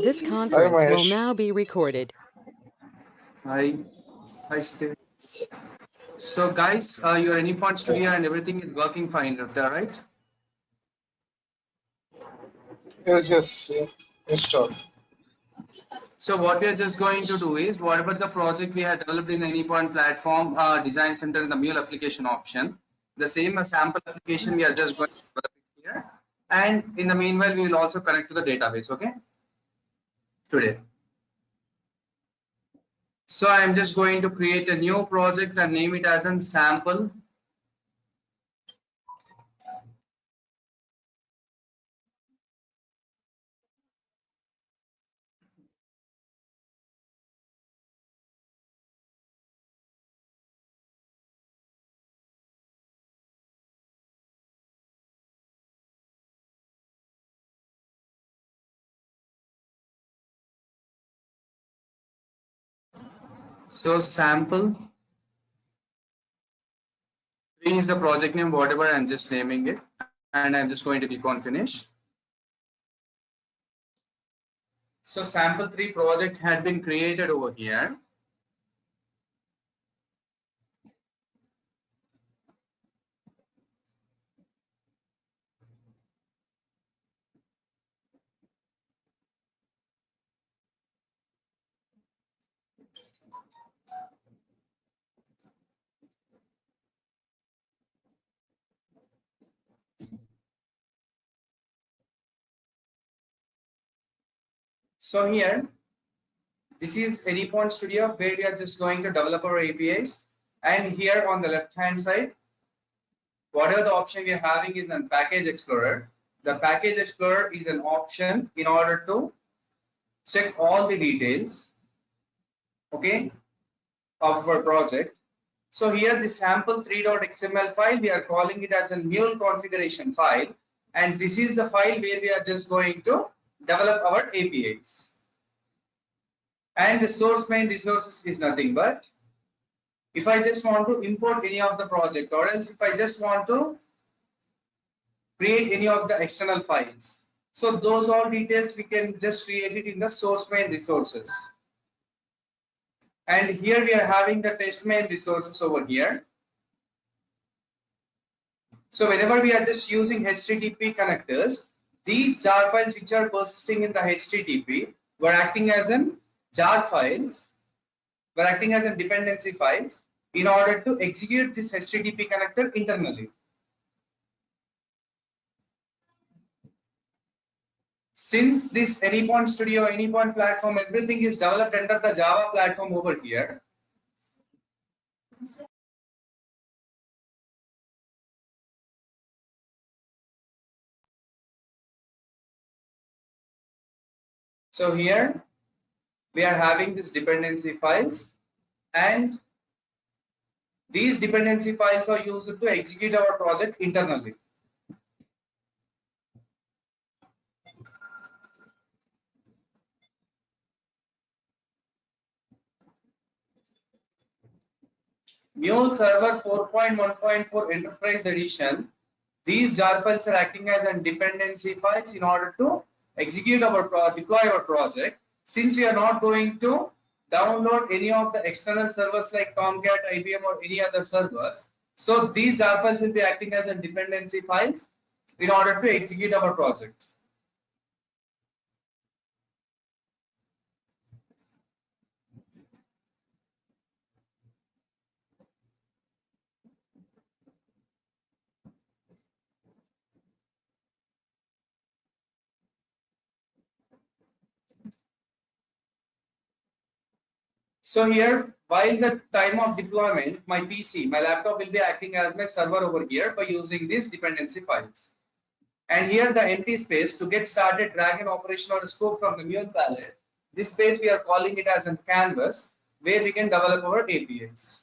This Hi conference will Mahesh. now be recorded. Hi, hi Steve. So guys, your Anypod studio and Yes, everything is working fine, is that right? yes, sure. So what we are just going to do is whatever the project we have developed in the Anypod platform design center in the Mule application option, the same sample application we are just going to develop it here. And in the meanwhile, we will also connect to the database, okay? Today. So I'm just going to create a new project and name it as a sample. So sample 3 is the project name, whatever I'm just naming it, and I'm just going to click on finish. So sample 3 project had been created over here. So here, this is Anypod Studio where we are just going to develop our APIs. And here on the left hand side, whatever the option we are having is a package explorer. The package explorer is an option in order to check all the details, okay, of our project. So here the sample3.xml file, we are calling it as a mule configuration file. And this is the file where we are just going to develop our APIs. And the source main resources is nothing but if I just want to import any of the project or else if I just want to create any of the external files. So those all details we can just create it in the source main resources. And here we are having the test main resources over here. So whenever we are just using HTTP connectors, these jar files which are persisting in the HTTP were acting as an jar files, were acting as a dependency files in order to execute this HTTP connector internally. Since this Anypod Studio, Anypod platform, everything is developed under the Java platform over here. So here we are having these dependency files and these dependency files are used to execute our project internally. Mule Server 4.1.4 Enterprise Edition. These jar files are acting as dependency files in order to execute our deploy our project. Since we are not going to download any of the external servers like Tomcat, IBM, or any other servers, so these jar files will be acting as dependency files in order to execute our project. So here, while the time of deployment, my PC, my laptop will be acting as my server over here by using these dependency files. And here the empty space to get started, drag an operation or a scope from the mule palette. This space we are calling it as a canvas where we can develop our APIs.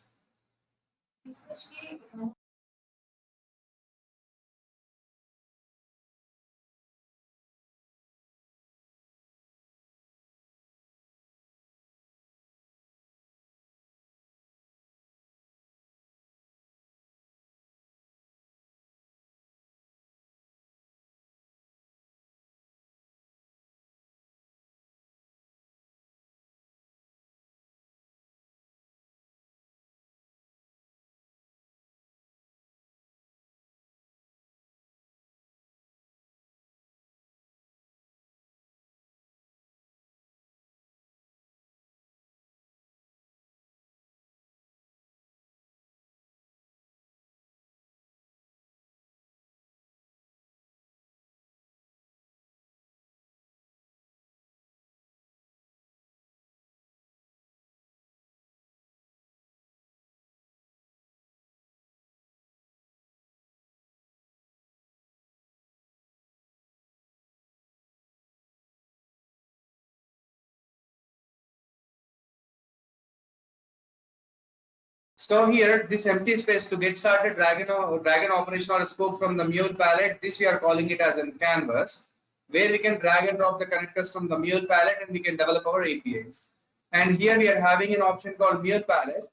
So here, this empty space to get started, drag an operation or a scope from the mule palette. This we are calling it as a canvas, where we can drag and drop the connectors from the mule palette and we can develop our APIs. And here we are having an option called mule palette,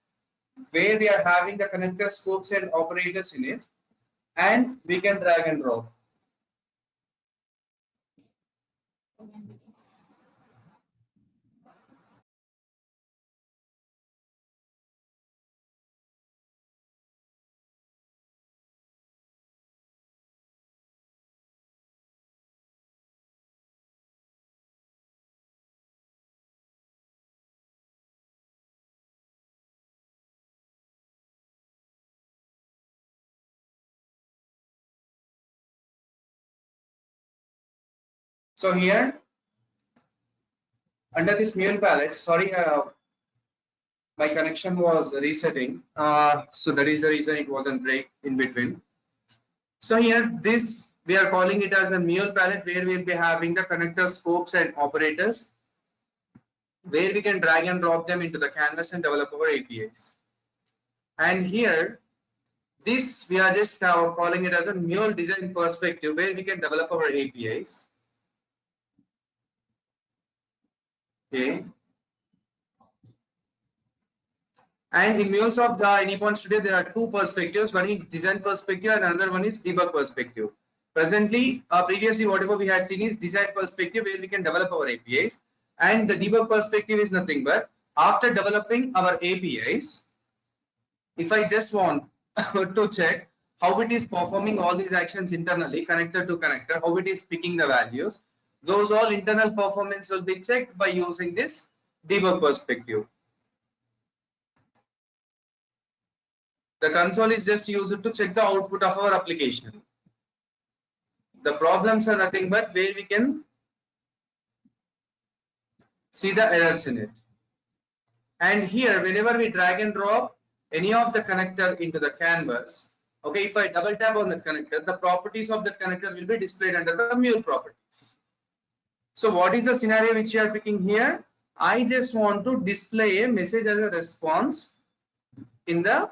where we are having the connector scopes and operators in it, and we can drag and drop. So here, under this mule palette, sorry, my connection was resetting. So that is the reason it wasn't break in between. So here, this we are calling it as a mule palette, where we'll be having the connector scopes and operators, where we can drag and drop them into the canvas and develop our APIs. And here, this we are just calling it as a mule design perspective, where we can develop our APIs. Okay. And in MuleSoft Anypoint Studio, there are two perspectives. One is design perspective and another one is debug perspective. Presently, previously, whatever we had seen is design perspective, where we can develop our APIs. And the debug perspective is nothing but after developing our APIs, if I just want to check how it is performing all these actions internally, connector to connector, how it is picking the values, those all internal performance will be checked by using this debug perspective. The console is just used to check the output of our application. The problems are nothing but where we can see the errors in it. And here, whenever we drag and drop any of the connector into the canvas, okay, if I double tap on the connector, the properties of the connector will be displayed under the mule properties. So what is the scenario which you are picking here? I just want to display a message as a response in the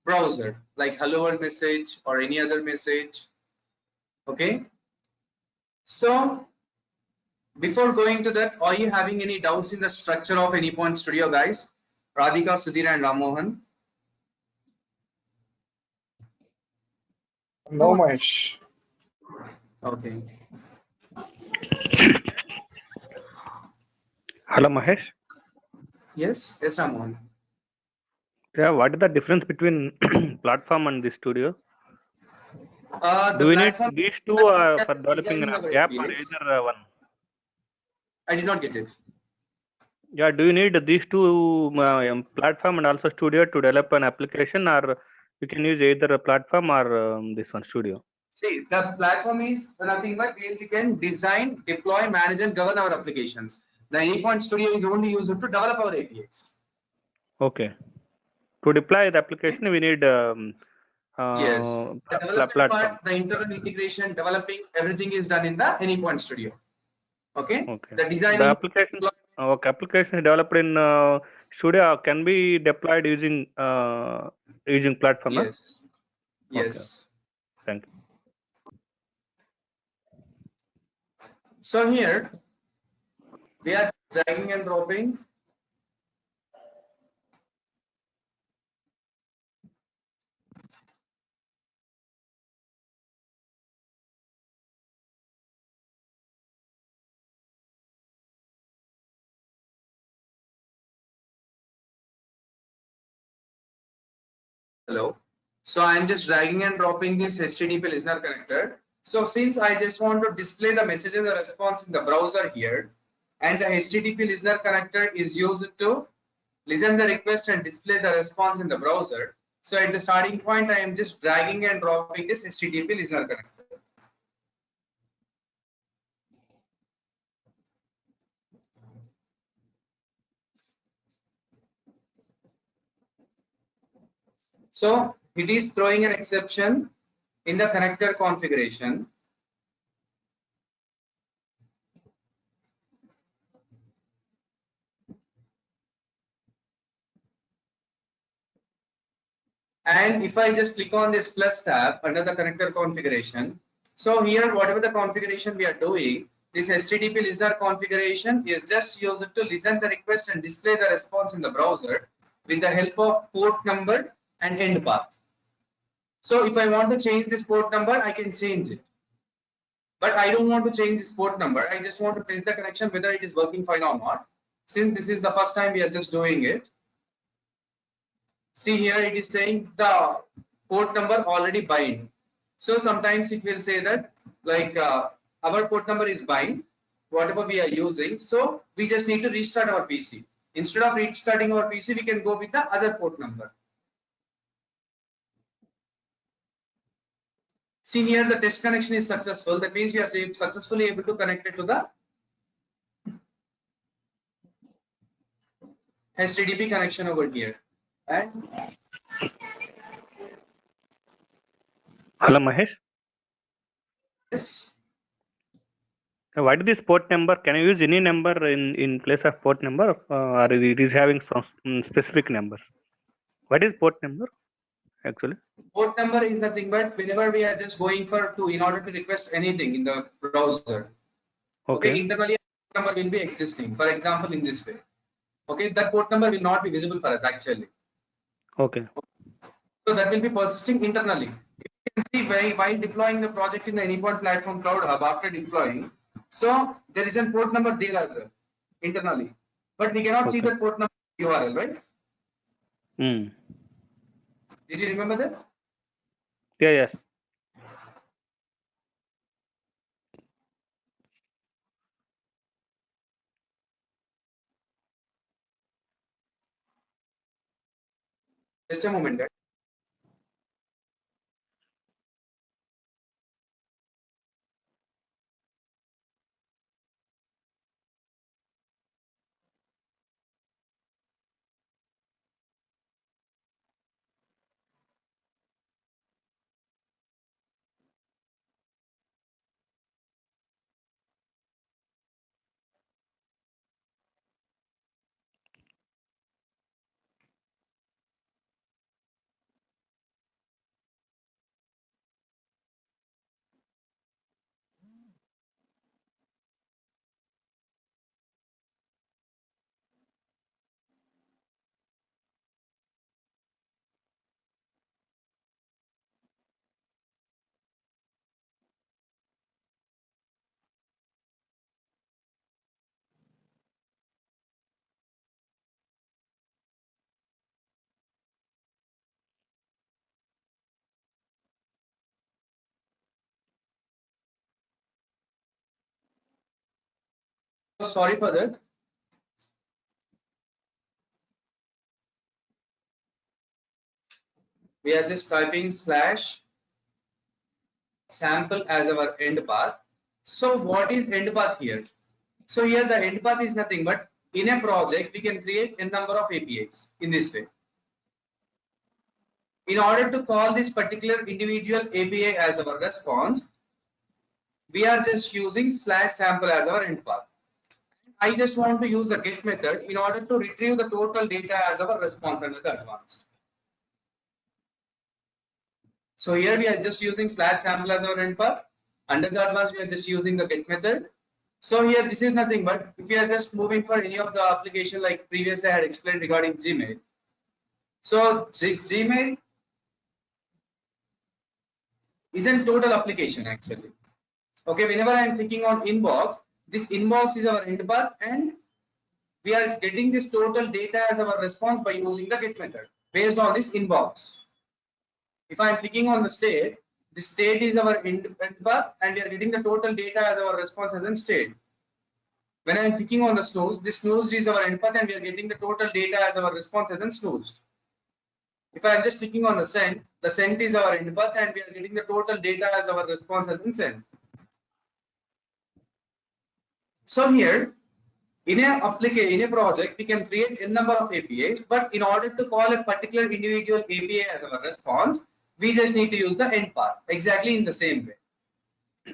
browser, like hello world message or any other message. Okay. So before going to that, are you having any doubts in the structure of Anypoint Studio, guys? Radhika, Sudhir, and Ramohan. No, Mahesh. Okay. Hello, Mahesh. Yes, yes, Ramohan. Yeah, what is the difference between platform and the studio? The Do we need platform these two for developing an designing our app or APIs. either one? I did not get it. Yeah, do you need these two platform and also studio to develop an application, or you can use either a platform or this one studio? See, the platform is nothing but where we can design, deploy, manage, and govern our applications. The Anypoint Studio is only used to develop our APIs. Okay. To deploy the application, we need Yes. The development platform. part, the internal integration, developing, everything is done in the Anypoint Studio. Okay. Okay. The designing. The application. Okay, application developed in studio can be deployed using using platform. Yes. Huh? Yes. Okay. Thank you. So here we are dragging and dropping. Hello. So I'm just dragging and dropping this HTTP listener connector. So since I just want to display the message and the response in the browser here, and the HTTP listener connector is used to listen the request and display the response in the browser. So at the starting point, I am just dragging and dropping this HTTP listener connector. So it is throwing an exception in the connector configuration. And if I just click on this plus tab under the connector configuration, so here whatever the configuration we are doing, this HTTP listener configuration is just used to listen the request and display the response in the browser with the help of port number and end path. So if I want to change this port number, I can change it. But I don't want to change this port number. I just want to test the connection whether it is working fine or not. Since this is the first time we are just doing it. See here it is saying the port number already bind. So sometimes it will say that like our port number is bind, whatever we are using. So we just need to restart our PC. Instead of restarting our PC, we can go with the other port number. See here the test connection is successful. That means we are successfully able to connect it to the HTTP connection over here. And Hello, Mahesh. yes. What is this port number? Can you use any number in place of port number, or it is having some specific numbers? What is port number actually? Port number is nothing but whenever we are just going in order to request anything in the browser. Okay, internally port number will be existing. For example, in this way. Okay, that port number will not be visible for us actually. Okay. So that will be persisting internally. You can see while deploying the project in the Anypoint Platform Cloud Hub after deploying, so there is a port number there as well internally, but we cannot see that port number URL, right? Did you remember that? Yeah, yes. Just a moment, guys. Sorry for that. We are just typing /sample as our end path. So what is end path here? So here the end path is nothing but in a project we can create a number of APIs in this way. In order to call this particular individual API as our response, we are just using /sample as our end path. I just want to use the get method in order to retrieve the total data as our response under the advanced. So here we are just using /sample as our end path. Under the advanced, we are just using the get method. So here this is nothing but if we are just moving for any of the application like previously I had explained regarding Gmail. So this Gmail is a total application actually. Okay, whenever I am clicking on inbox, this inbox is our end path and we are getting this total data as our response by using the get method based on this inbox. If I am clicking on the state, the state is our end path and we are getting the total data as our response as in state. When I am clicking on the snooze, this snooze is our end path and we are getting the total data as our response as in snooze. If I am just clicking on the sent is our end path and we are getting the total data as our response as in sent. So here, in a project, we can create a number of APIs, but in order to call a particular individual API as our response, we just need to use the end path exactly in the same way.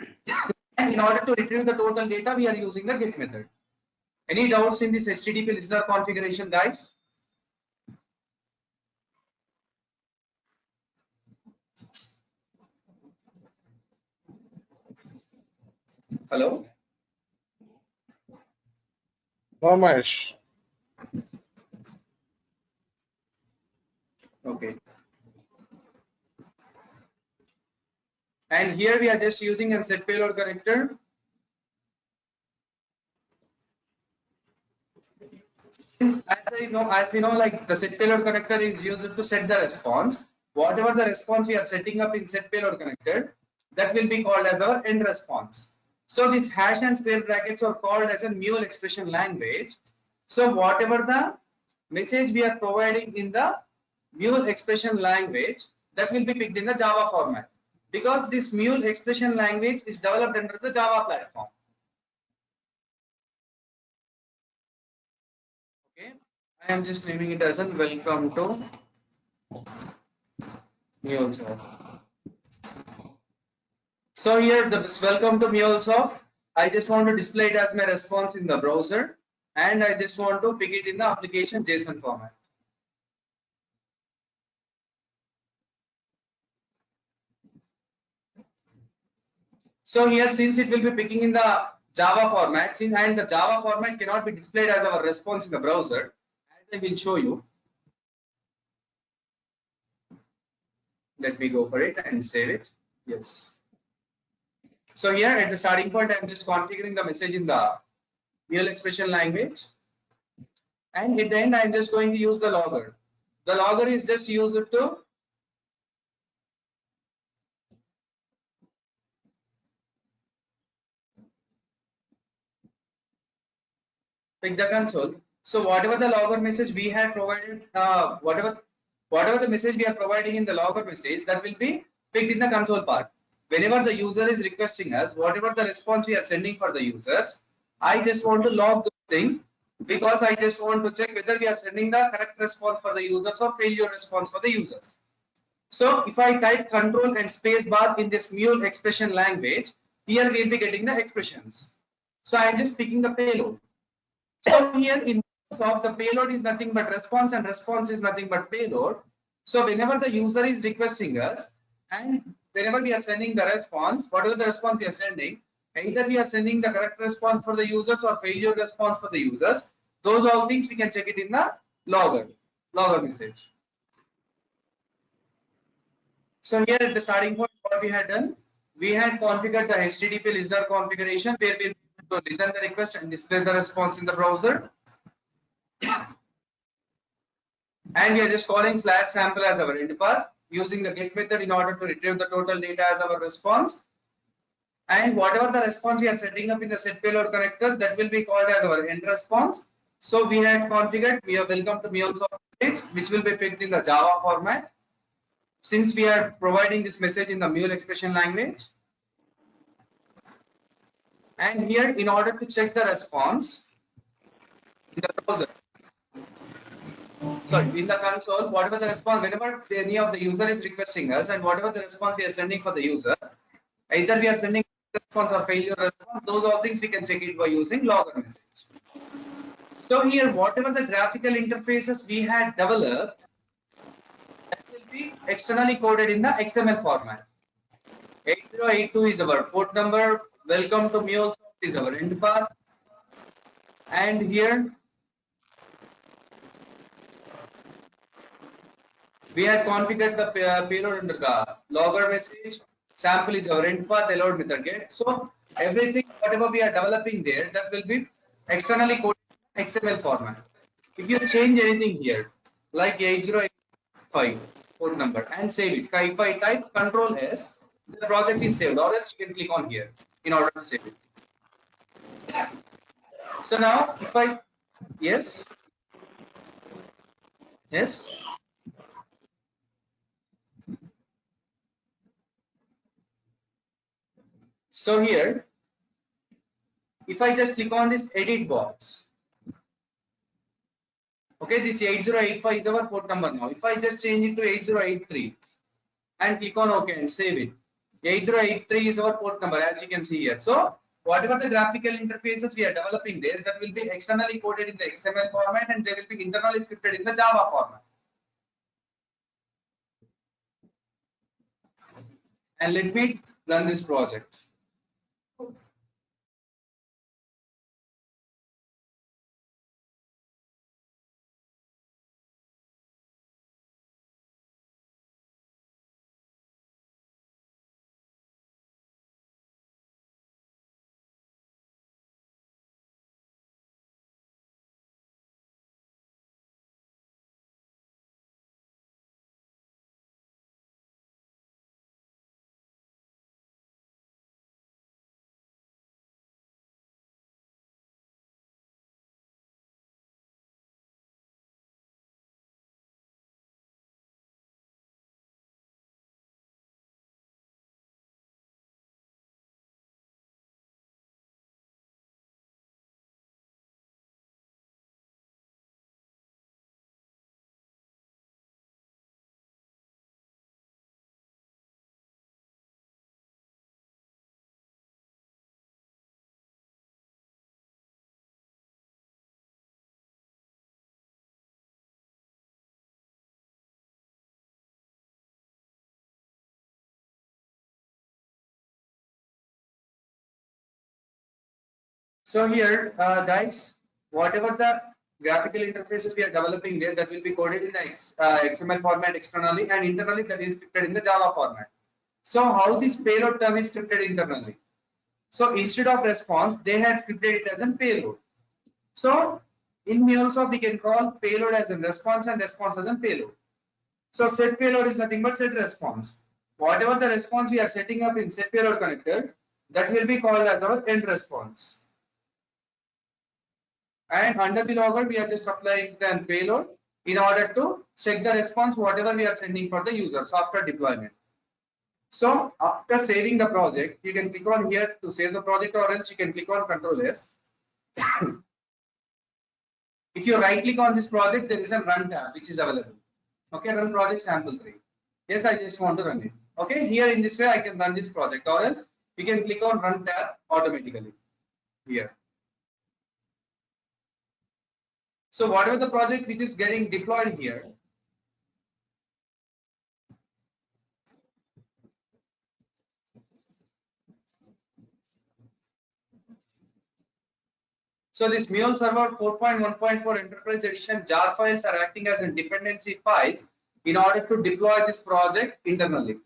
And in order to retrieve the total data, we are using the get method. Any doubts in this HTTP listener configuration, guys? Hello? No, Mahesh. Okay. And here we are just using a set payload connector. As we know, like the set payload connector is used to set the response. Whatever the response we are setting up in set payload connector, that will be called as our end response. So these hash and square brackets are called as a mule expression language. So whatever the message we are providing in the mule expression language, that will be picked in the Java format, because this mule expression language is developed under the Java platform. Okay, I am just naming it as a welcome to MuleSoft. So here this welcome to MuleSoft, I just want to display it as my response in the browser, and I just want to pick it in the application JSON format. So here, since it will be picking in the Java format, and the Java format cannot be displayed as our response in the browser, as I will show you. Let me go for it and save it. Yes. So here at the starting point, I'm just configuring the message in the Mule expression language. And at the end, I'm just going to use the logger. The logger is just used to pick the console. So whatever the logger message we had provided, whatever the message we are providing in the logger message, that will be picked in the console part. Whenever the user is requesting us, whatever the response we are sending for the users, I just want to log those things, because I just want to check whether we are sending the correct response for the users or failure response for the users. So if I type control and space bar in this mule expression language, here we will be getting the expressions. So I am just picking the payload. So here in of the payload is nothing but response, and response is nothing but payload. So whenever the user is requesting us, and whenever we are sending the response, whatever the response we are sending, either we are sending the correct response for the users or failure response for the users. Those all things we can check it in the logger message. So here at the starting point, what we had done, we had configured the HTTP listener configuration, where we'll listen the request and display the response in the browser. And we are just calling /sample as our end path, using the get method in order to retrieve the total data as our response. And whatever the response we are setting up in the set payload connector, that will be called as our end response. So we had configured, we have welcome to MuleSoft message, which will be picked in the Java format, since we are providing this message in the Mule expression language. And here, in order to check the response in the browser, sorry, in the console, whatever the response, whenever any of the user is requesting us, and whatever the response we are sending for the users, either we are sending response or failure response, those all things we can check it by using logger message. So here, whatever the graphical interfaces we had developed, that will be externally coded in the XML format. 8082 is our port number. Welcome to MuleSoft is our end path. And here we had configured the payload under the logger message. Sample is our end path, allowed method get. So everything, whatever we are developing there, that will be externally coded in XML format. If you change anything here, like 8085 port number, and save it, if I type Control S, the project is saved, or else you can click on here in order to save it. So now, if I, yes, yes. So here, if I just click on this edit box, okay, this 8085 is our port number now. If I just change it to 8083 and click on OK and save it, 8083 is our port number, as you can see here. So whatever the graphical interfaces we are developing there, that will be externally coded in the XML format, and they will be internally scripted in the Java format. And let me run this project. So here, guys, whatever the graphical interfaces we are developing there, that will be coded in the XML format externally, and internally that is scripted in the Java format. So how this payload term is scripted internally? So instead of response, they had scripted it as a payload. So in MuleSoft, we can call payload as a response and response as a payload. So set payload is nothing but set response. Whatever the response we are setting up in set payload connector, that will be called as our end response. And under the logger, we are just applying the payload in order to check the response, whatever we are sending for the users after deployment. So after saving the project, you can click on here to save the project, or else you can click on Control S. If you right click on this project, there is a run tab which is available. Okay, run project sample 3. Yes, I just want to run it. Okay, here in this way I can run this project, or else you can click on run tab automatically here. So whatever the project which is getting deployed here, so this Mule Server 4.1.4 Enterprise Edition jar files are acting as a dependency files in order to deploy this project internally.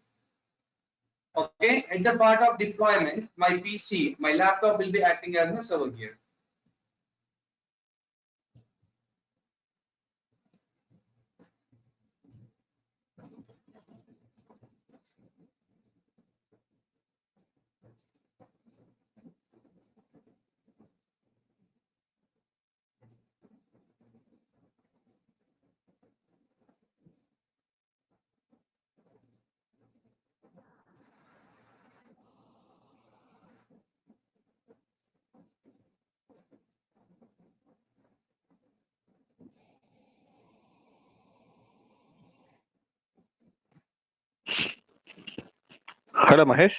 Okay, at the part of deployment, my PC, my laptop will be acting as a server here. Hello, Mahesh.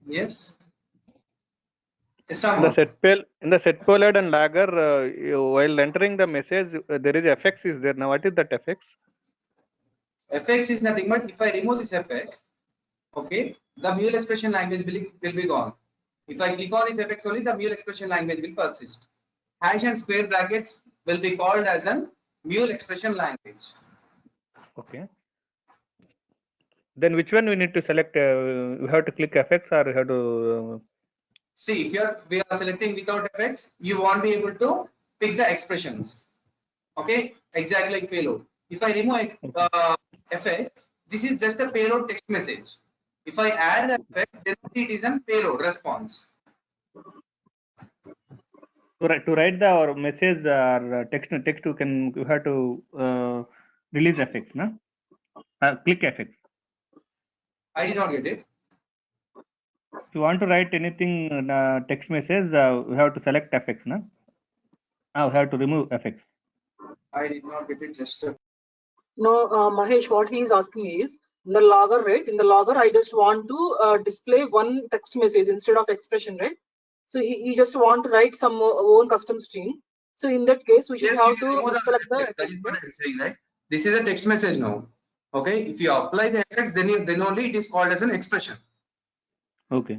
Yes. In the set payload and logger, while entering the message, there is fx is there. Now, what is that fx? Fx is nothing but if I remove this fx, okay, the Mule expression language will be gone. If I click on this fx only, the Mule expression language will persist. Hash and square brackets will be called as a Mule expression language. Okay. Then which one we need to select? We have to click fx, or we have to see if we are selecting without fx, you won't be able to pick the expressions. Okay, exactly like payload. If I remove fx, this is just a payload text message. If I add the fx, then it is a payload response. To write the or message or text you have to release fx, no? Click fx. I did not get it. If you want to write anything text message, we have to select fx, no? Now we have to remove fx. I did not get it. Just no, Mahesh, what he is asking is in the logger, right? In the logger, I just want to display one text message instead of expression, right? So he just want to write some own custom string. So in that case, we should have to select the. That is what I'm saying, right? This is a text message now. Okay, if you apply the fx, then only it is called as an expression. Okay.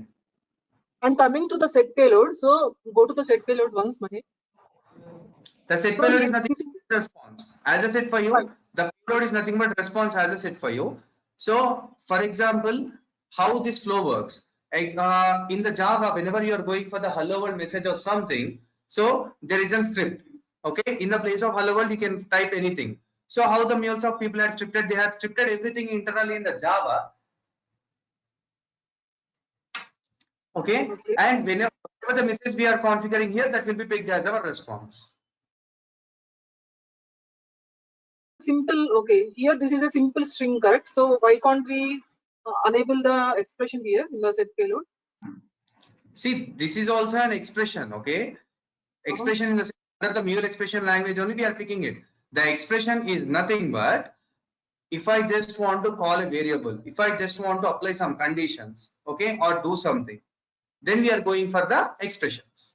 And coming to the set payload, so go to the set payload once, Mahesh. The set payload is nothing but response. As I said for you, the payload is nothing but response as I said for you. So, for example, how this flow works. In the Java, whenever you are going for the hello world message or something, so there is a script. Okay, in the place of hello world, you can type anything. So, how the MuleSoft people had scripted, they have scripted everything internally in the Java. Okay, and whenever the message we are configuring here, that will be picked as our response. Simple. Okay, here this is a simple string, correct? So why can't we enable the expression here in the set payload? See, this is also an expression. Okay, expression in the under the Mule expression language only we are picking it. The expression is nothing but if I just want to call a variable, if I just want to apply some conditions, okay, or do something, then we are going for the expressions.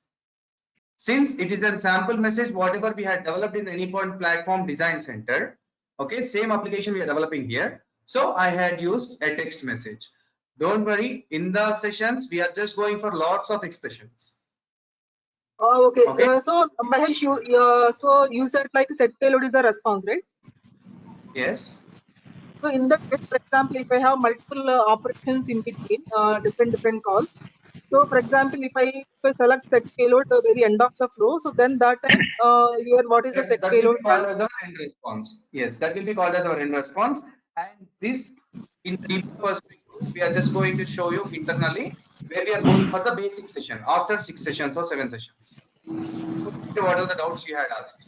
Since it is a sample message, whatever we had developed in the Anypoint Platform Design Center, okay, same application we are developing here. So I had used a text message. Don't worry, in the sessions, we are just going for lots of expressions. Okay. Okay. So Mahesh, so you said like set payload is a response, right? Yes. So in that case, for example, if I have multiple operations in between, different calls. So for example, if I select set payload the very end of the flow, so then that time here what is the set That will payload be value? called as our end response. Yes, that will be called as our end response. And this, in deeper perspective, we are just going to show you internally where we are going for the basic session after 6 sessions or 7 sessions. Okay, what are the doubts you had asked?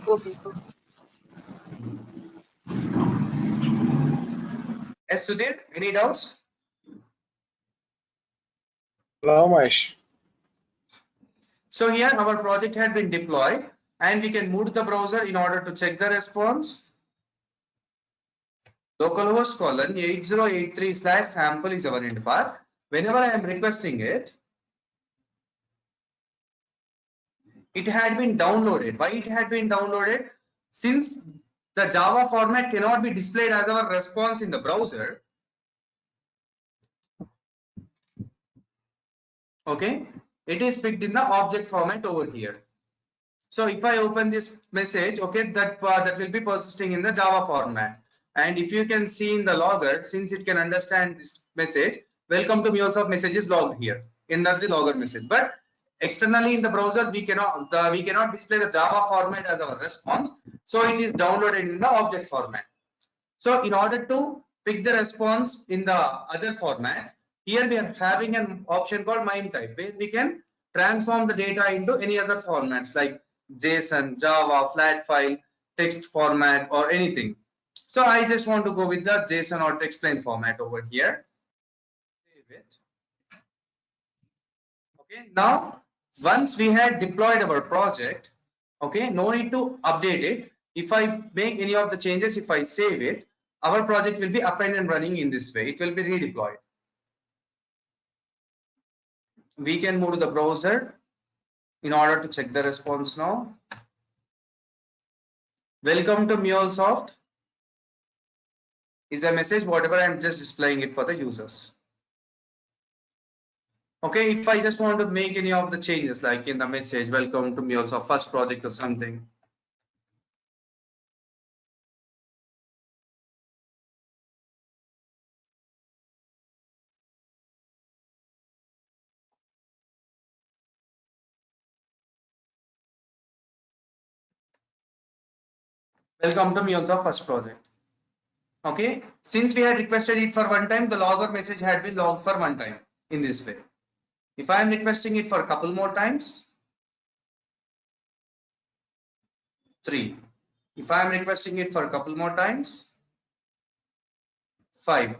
Okay. Yes, Sudhir, any doubts? No, Mahesh. So here our project had been deployed and we can move to the browser in order to check the response. Localhost colon 8083/sample is our end path. Whenever I am requesting it, it had been downloaded. Why it had been downloaded? Since the Java format cannot be displayed as our response in the browser. Okay, it is picked in the object format over here. So if I open this message, okay, that will be persisting in the Java format. And if you can see in the logger, since it can understand this message, welcome to MuleSoft message is logged here in the logger message. But externally in the browser, we cannot display the Java format as our response. So it is downloaded in the object format. So in order to pick the response in the other formats, here we are having an option called MIME type, where we can transform the data into any other formats like JSON, Java, flat file, text format, or anything. So I just want to go with the JSON or text plain format over here. Save it. Okay, now once we had deployed our project, okay, no need to update it. If I make any of the changes, if I save it, our project will be up and running in this way. It will be redeployed. We can move to the browser in order to check the response now. Welcome to MuleSoft is a message, whatever I'm just displaying it for the users. Okay, if I just want to make any of the changes, like in the message, welcome to MuleSoft first project or something. Welcome to MuleSoft first project. Okay, since we had requested it for one time, the logger message had been logged for one time in this way. If I am requesting it for a couple more times, 3. If I am requesting it for a couple more times, 5.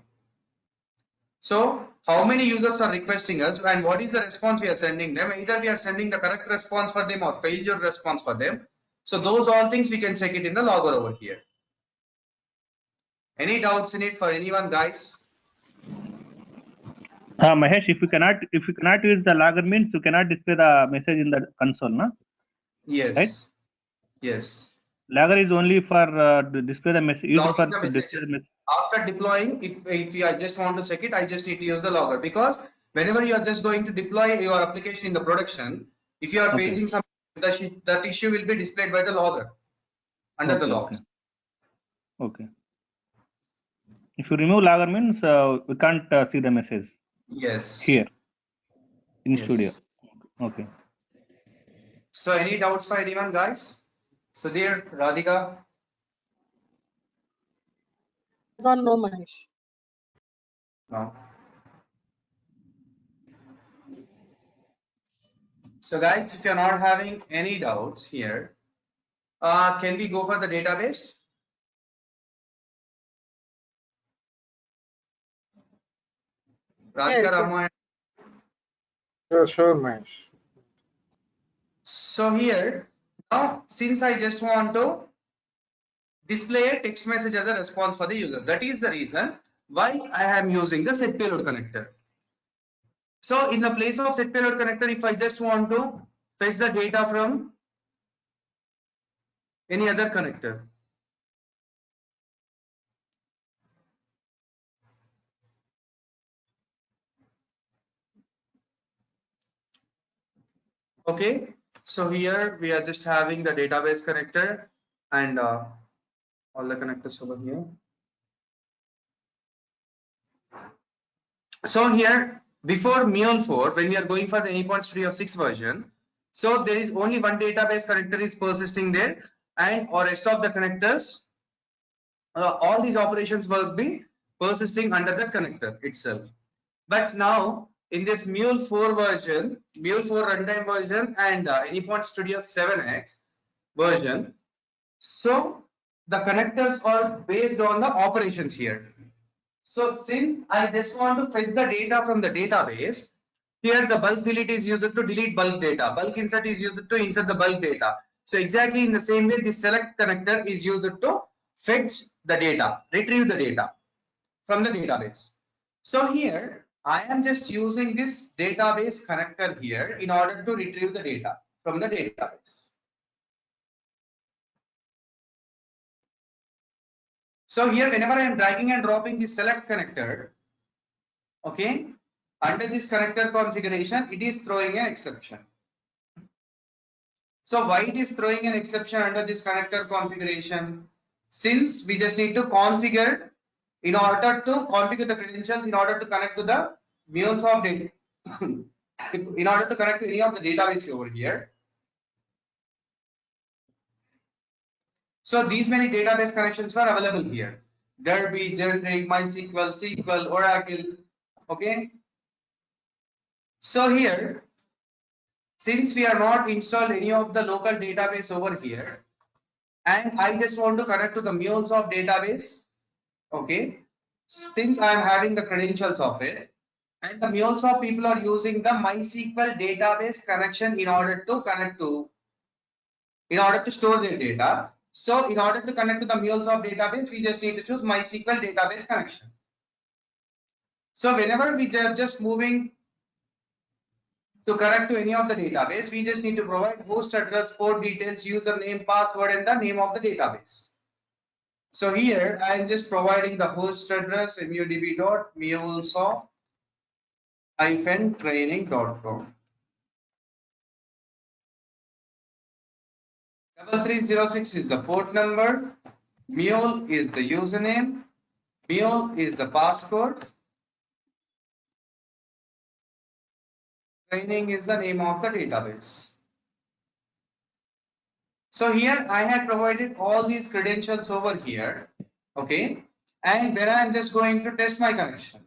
So how many users are requesting us and what is the response we are sending them? Either we are sending the correct response for them or failure response for them. So those all things we can check it in the logger over here. Any doubts in it for anyone, guys? Mahesh, if you cannot use the logger means you cannot display the message in the console, no? Yes. Right? Yes. Logger is only for display the message. Used for Logging the to display the messages. message. After deploying, if I just want to check it, I just need to use the logger, because whenever you are just going to deploy your application in the production, if you are Okay. facing some, that issue will be displayed by the logger under the logs. Okay. If you remove logger means we can't see the message Yes. here in Yes. studio. Okay. So any doubts for anyone, guys? Sudhir, Radhika? Yes or no, Mahesh? No. So guys, if you're not having any doubts here, can we go for the database? Radhika, Yes. Rama. Sure, Mahesh. So here, now since I just want to display a text message as a response for the users, that is the reason why I am using the set payload connector. So in the place of set payload connector, if I just want to fetch the data from any other connector, Okay, so here we are just having the database connector and all the connectors over here. So here, before Mule 4, when we are going for the Anypoint Studio 6 version, so there is only one database connector is persisting there, and or rest of the connectors, all these operations will be persisting under the connector itself. But now in this Mule 4 version, Mule 4 runtime version and Anypoint Studio 7X version, so the connectors are based on the operations here. So since I just want to fetch the data from the database, here the bulk delete is used to delete bulk data, bulk insert is used to insert the bulk data. So exactly in the same way, the select connector is used to fetch the data, retrieve the data from the database. So here I am just using this database connector here in order to retrieve the data from the database. So here whenever I am dragging and dropping the select connector, okay, under this connector configuration, it is throwing an exception. So why it is throwing an exception under this connector configuration? Since we just need to configure in order to configure the credentials in order to connect to the MuleSoft data, in order to connect to any of the database over here. So these many database connections were available here. Derby, Generic, MySQL, SQL, Oracle. Okay. So here, since we are not installed any of the local database over here, and I just want to connect to the MuleSoft database, okay, since I am having the credentials of it, and the MuleSoft people are using the MySQL database connection in order to connect to, in order to store their data. So in order to connect to the MuleSoft database, we just need to choose MySQL database connection. So whenever we are just moving to connect to any of the database, we just need to provide host address, port details, username, password, and the name of the database. So here I am just providing the host address mudb.mulesoft-training.com. 3306 is the port number, Mule is the username, Mule is the passcode, training is the name of the database. So here I had provided all these credentials over here, okay, and then I am just going to test my connection.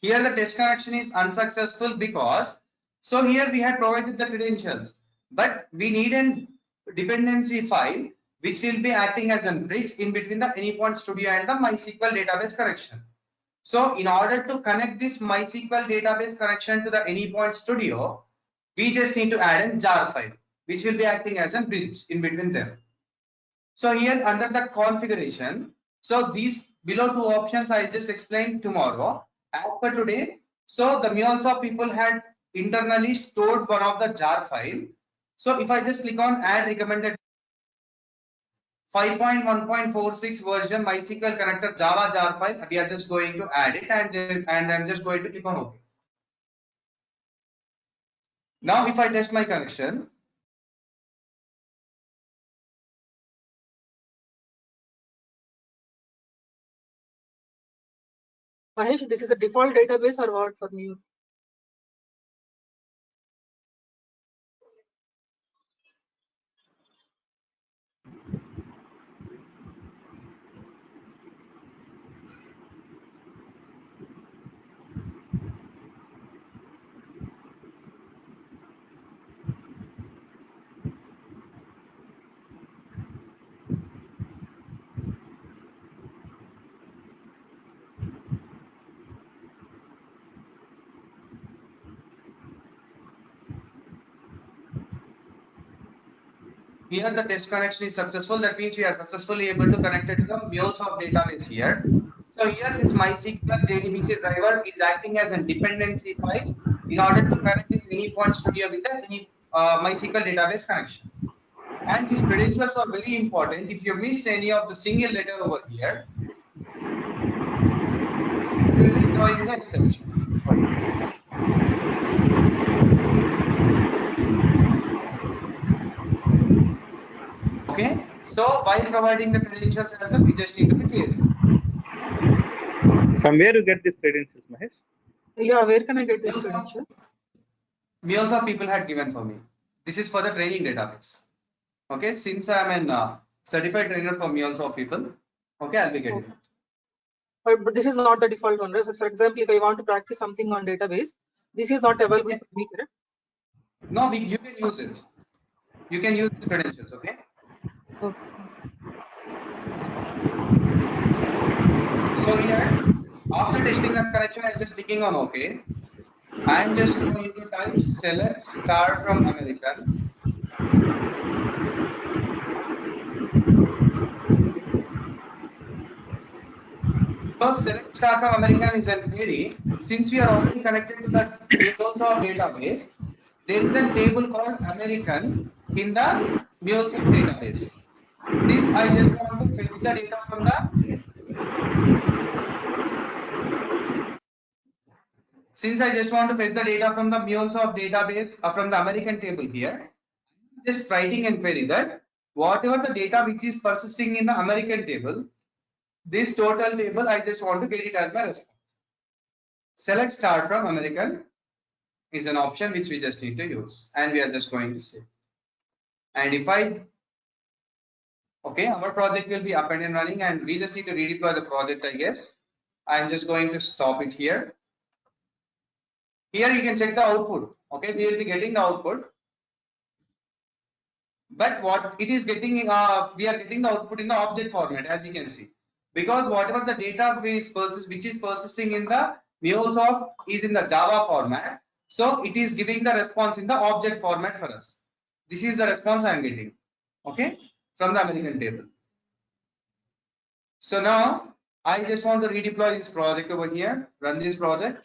Here the test connection is unsuccessful because, so here we had provided the credentials, but we need a dependency file which will be acting as a bridge in between the Anypoint Studio and the MySQL database connection. So in order to connect this MySQL database connection to the Anypoint Studio, we just need to add a jar file which will be acting as a bridge in between them. So here under the configuration, so these below two options I just explained tomorrow. As per today, so the MuleSoft people had internally stored one of the jar file. So if I just click on add recommended 5.1.46 version MySQL connector Java jar file, we are just going to add it and I'm just going to click on OK. Now if I test my connection, Mahesh, this is the default database or what for Mule? here the test connection is successful. That means we are successfully able to connect it to the MuleSoft database here. So here this MySQL JDBC driver is acting as a dependency file in order to connect this Anypoint Studio with the MySQL database connection. And these credentials are very important. If you miss any of the single letter over here, the exception. Okay, so while providing the credentials as well, we just need to be clear. From where you get these credentials, Mahesh? Yeah, where can I get this credential? Millions of people had given for me. This is for the training database. Okay, since I am a certified trainer for millions of people, okay, I'll be getting it. But this is not the default one, right? So for example, if I want to practice something on database, this is not available for me, correct? No, you can use it. You can use these credentials, okay? Okay. So here, after testing the connection, I'm just clicking on OK. I'm just going to type select star from American. So select star from American is an query. Since we are already connected to the MuleSoft database, there is a table called American in the MuleSoft database. Since I just want to fetch the data from the MuleSoft database from the American table here, just writing and query that whatever the data which is persisting in the American table, this total table, I just want to get it as my response. Select star from American is an option which we just need to use, and we are just going to save. And if okay, our project will be up and running, and we just need to redeploy the project, I guess. I'm just going to stop it here. Here you can check the output. Okay, we will be getting the output. But what it is getting, we are getting the output in the object format, as you can see. Because whatever the data which is persisting in the MuleSoft is in the Java format. So it is giving the response in the object format for us. This is the response I am getting. Okay, from the American table. So now I just want to redeploy this project over here, run this project.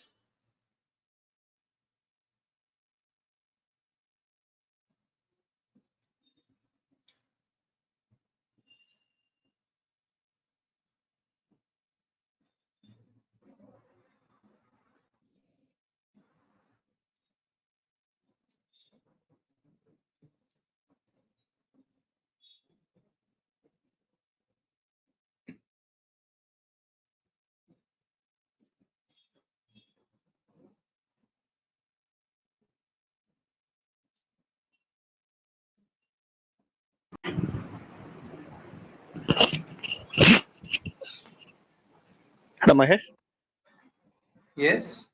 Hello, Mahesh. Yes.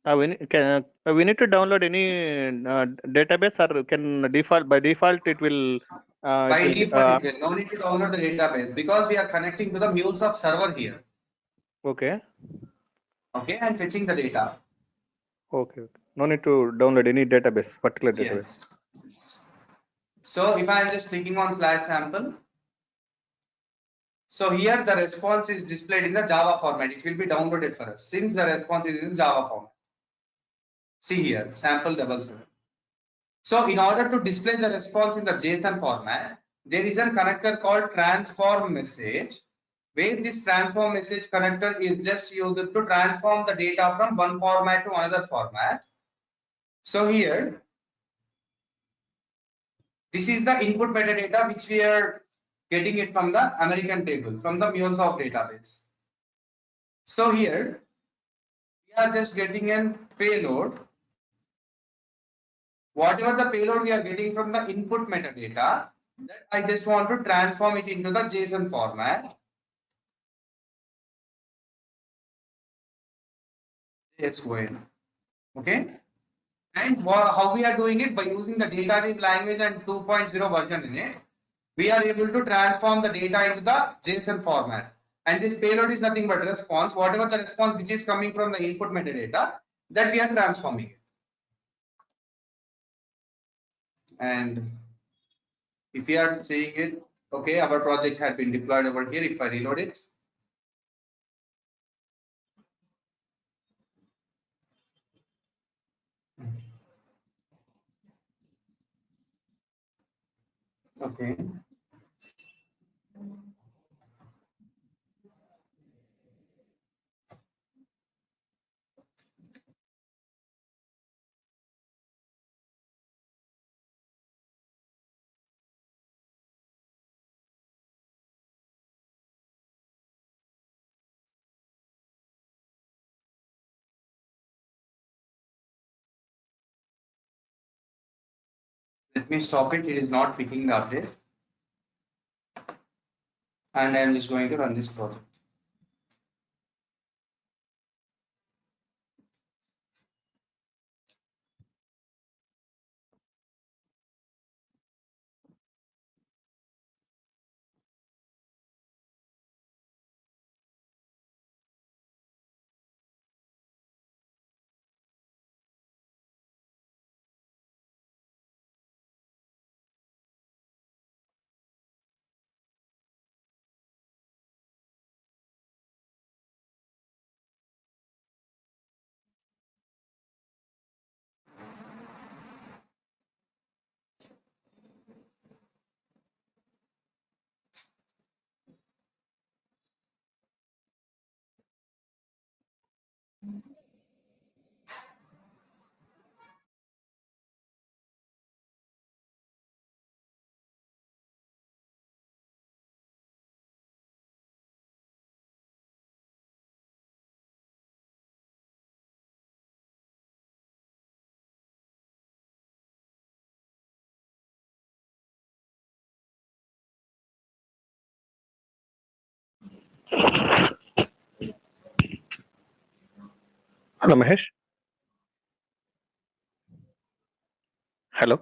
We need to download any database, or can by default it will. By default, it will. No need to download the database because we are connecting to the MuleSoft server here. Okay. Okay, and fetching the data. Okay. No need to download any database, particular database. Yes. So if I am just clicking on /sample, so here the response is displayed in the Java format. It will be downloaded for us since the response is in Java format. See here, sample 77. So in order to display the response in the JSON format, there is a connector called transform message, where this transform message connector is just used to transform the data from one format to another format. So here, this is the input metadata which we are getting it from the American table, from the MuleSoft database. So here, we are just getting a payload. Whatever the payload we are getting from the input metadata, that I just want to transform it into the JSON format. Let's go in. Okay. And how we are doing it? By using the data type language and 2.0 version in it, we are able to transform the data into the JSON format. And this payload is nothing but response. Whatever the response which is coming from the input metadata, that we are transforming it. And if you are seeing it, okay, our project had been deployed over here. If I reload it, okay. Let me stop it. It is not picking the update. And I am just going to run this project. Hello, Mahesh. Hello.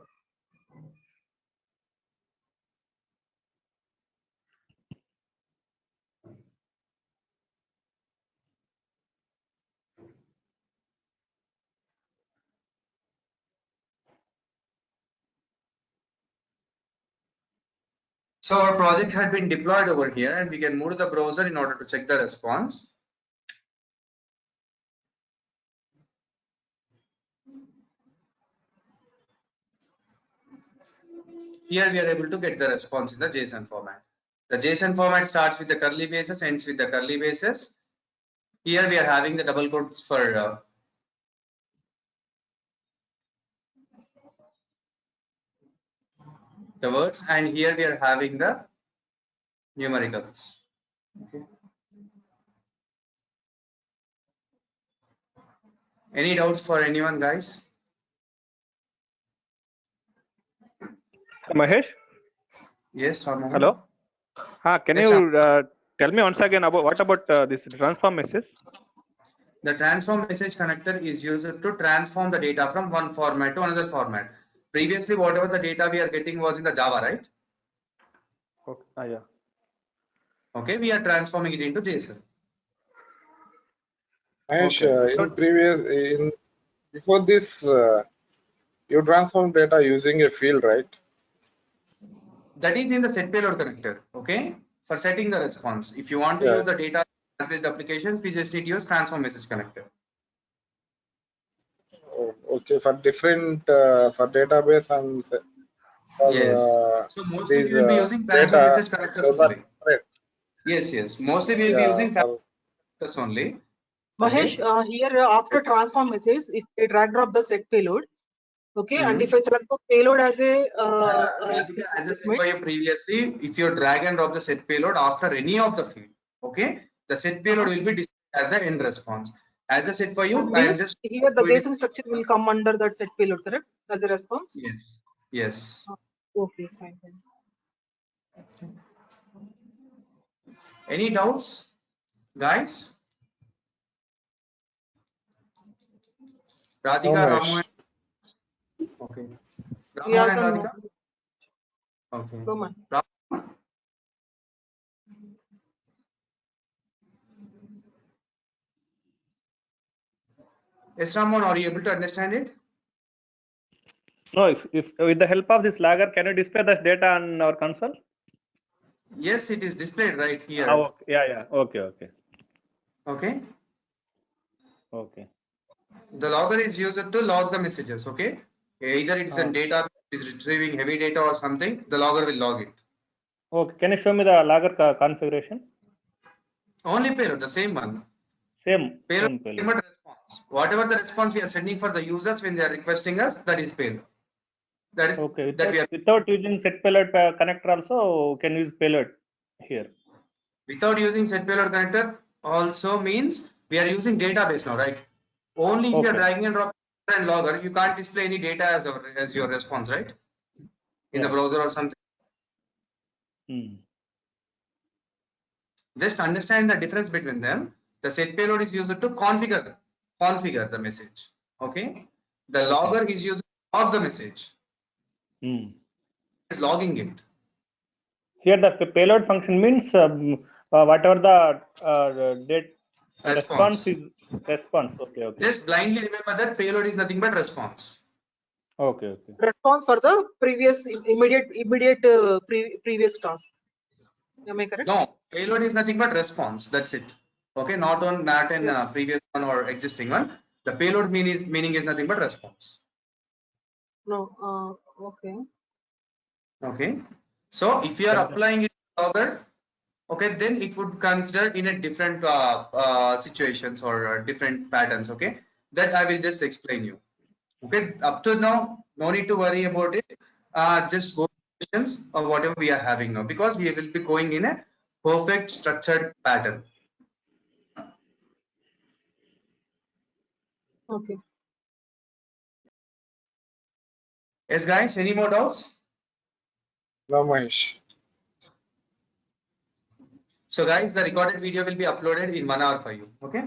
So our project had been deployed over here, and we can move to the browser in order to check the response. Here we are able to get the response in the JSON format. The JSON format starts with the curly braces, ends with the curly braces. Here we are having the double quotes for the words, and here we are having the numericals. Okay. Any doubts for anyone, guys? Mahesh. Yes, Ramohan? Hello. Can Yes, you tell me once again about what about this transform message? The transform message connector is used to transform the data from one format to another format. Previously, whatever the data we are getting was in the Java, right? Okay. Yeah. Okay, we are transforming it into JSON. Mahesh, Okay. before this, you transform data using a field, right? That is in the set payload connector. Okay, for setting the response. If you want to Yeah. use the data based applications, we just need to use transform message connector. Oh, okay, for different for database and for Yes. So mostly these we will be using transform data, message connectors those are only. separate. Yes. Mostly we will be Yeah, using for connectors only. Mahesh, here after transform message, if I drag drop the set payload, okay, and if I select the payload as a Radhika, as I said by you previously, if you drag and drop the set payload after any of the field, okay, the set payload will be displayed as the end response. As I said for you, I am just here the JSON structure will come under that set payload, correct? As a response. Yes. Okay, fine. Any doubts, guys? Radhika, no, Ramu, Mahesh. okay. Yeah, Ramu and some Radhika? Okay. no man. Yes, Ramon, are you able to understand it? No, if with the help of this logger, can you display this data on our console? Yes, it is displayed right here. Okay. Yeah. Okay. Okay. Okay. The logger is used to log the messages. Okay. Either it's a data is retrieving heavy data or something, the logger will log it. Okay. Can you show me the logger configuration? Only payload, the same one. Same Payload. payload. Response. Whatever the response we are sending for the users when they are requesting us, that is payload. That is Okay. that we are Without using set payload connector also can use payload here. without using set payload connector also means we are using database now, right? Only if you are Okay. dragging and dropping and logger, you can't display any data as your response, right? in the browser or something. Just understand the difference between them. The set payload is used to configure the message. Okay. The logger is used to log the message. Is logging it. Here the payload function means whatever the date response is response. Okay. Just blindly remember that payload is nothing but response. Okay. Response for the previous immediate previous task. Am I correct? No, payload is nothing but response. That's it. Okay, not in previous one or existing one. The payload meaning is nothing but response. No. Okay. Okay. So if you are applying it to logger, okay, then it would consider in a different situations or different patterns. Okay, that I will just explain you. Okay, up to now, no need to worry about it. Just go to questions or whatever we are having now, because we will be going in a perfect structured pattern. Okay. Yes, guys, any more doubts? No, Mahesh. So guys, the recorded video will be uploaded in 1 hour for you. Okay.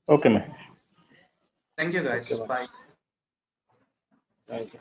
Okay, ma'am. Thank you, guys. Okay, Bye. Thank you.